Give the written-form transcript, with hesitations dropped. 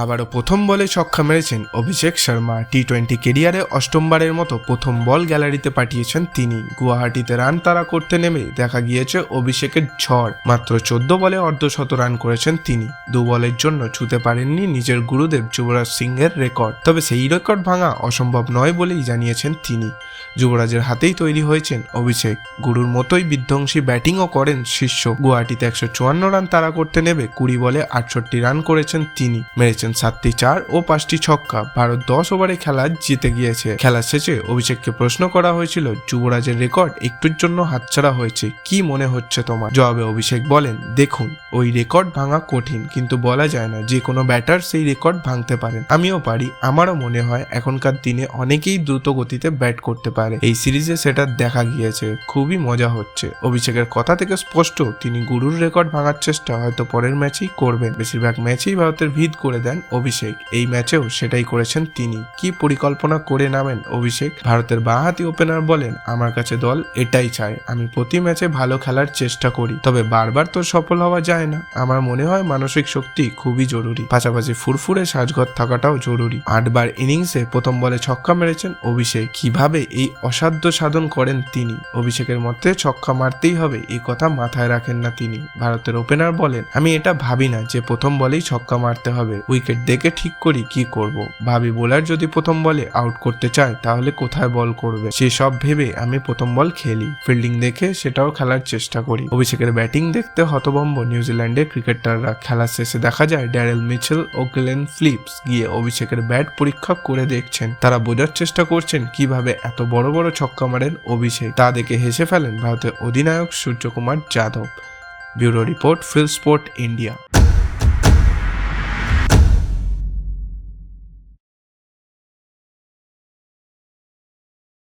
আবারও প্রথম বলে ছক্কা মেরেছেন অভিষেক শর্মা। টি-20 কেরিয়ারে অষ্টমবারের মতো প্রথম বল গ্যালারিতে পাঠিয়েছেন তিনি। গুয়াহাটিতে রান তাড়া করতে নেমে দেখা গিয়েছে অভিষেকের ঝড়। মাত্র 14 বলে অর্ধশত রান করেছেন তিনি। 2 বলের জন্য ছুঁতে পারেননি নিজের গুরুদেব যুবরাজ সিংয়ের রেকর্ড। তবে সেই রেকর্ড ভাঙা অসম্ভব নয় বলেই জানিয়েছেন তিনি। যুবরাজের হাতেই তৈরি হয়েছেন অভিষেক। গুরুর মতোই বিধ্বংসী ব্যাটিংও করেন শিষ্য। গুয়াহাটিতে 154 রান তাড়া করতে নেমে 20 বলে 68 রান করেছেন তিনি। মেরেছেন 7টি 4 ও 5টি ছক্কা। ভারত 10 ওভারে খেলা জিতে গিয়েছে। খেলার শেষে অভিষেককে প্রশ্ন করা হয়েছিল, যুবরাজের রেকর্ড একটুর জন্য হাতছাড়া হয়েছে, কি মনে হচ্ছে তোমার? জবাবে অভিষেক বলেন, দেখুন, ওই রেকর্ড ভাঙা কঠিন, কিন্তু বলা যায় না, যে কোনো ব্যাটার সেই রেকর্ড ভাঙতে পারেন। আমিও পারি। আমারও মনে হয় এখনকার দিনে অনেকেই দ্রুত গতিতে ব্যাট করতে পারে। এই সিরিজে সেটা দেখা গিয়েছে। খুবই মজা হচ্ছে। অভিষেকের কথা থেকে স্পষ্ট, তিনি গুরুর রেকর্ড ভাঙার চেষ্টা হয়তো পরের ম্যাচেই করবেন। বেশিরভাগ ম্যাচেই ভারতের ভিত করে দেন অভিষেক। এই ম্যাচেও সেটাই করেছেন তিনি। কি পরিকল্পনা করে নামেন অভিষেক? ভারতের বাঁহাতি ওপেনার বলেন, আমার কাছে দল এটাই চায়। আমি প্রতি ম্যাচে ভালো খেলার চেষ্টা করি, তবে বারবার তো সফল হওয়া যায় না। আমার মনে হয় মানসিক শক্তি খুবই জরুরি, পাশাপাশি ফুরফুরে সাজঘর থাকাটাও জরুরি। 8 বার ইনিংসে প্রথম বলে ছক্কা মেরেছেন অভিষেক। কিভাবে এই অসাধ্য সাধন করেন তিনি? অভিষেকের মতে ছক্কা মারতেই হবে, এই কথা মাথায় রাখেন না তিনি। ভারতের ওপেনার বলেন, আমি এটা ভাবি না যে প্রথম বলেই ছক্কা মারতে হবে। উইকেট দেখে ঠিক করি কি করব। ভাবি বোলার যদি প্রথম বলে আউট করতে চায় তাহলে কোথায় বল করবে, সেসব ভেবে আমি প্রথম বল খেলি। ফিল্ডিং দেখে সেটাও খেলার চেষ্টা করি। অভিষেকের ব্যাটিং দেখতে হতভম্ব নিউজিল্যান্ডের ক্রিকেটাররা। খেলার শেষে দেখা যায় ড্যারেল মিচেল ও গ্লেন ফিলিপস গিয়ে অভিষেকের ব্যাট পরীক্ষা করে দেখছেন। তারা বোঝার চেষ্টা করছেন কিভাবে এত বড় বড় ছক্কা মারেন অভিষেক। তা দেখে হেসে ফেলেন ভারতের অধিনায়ক Suryakumar Yadav. Bureau report, feel sport India.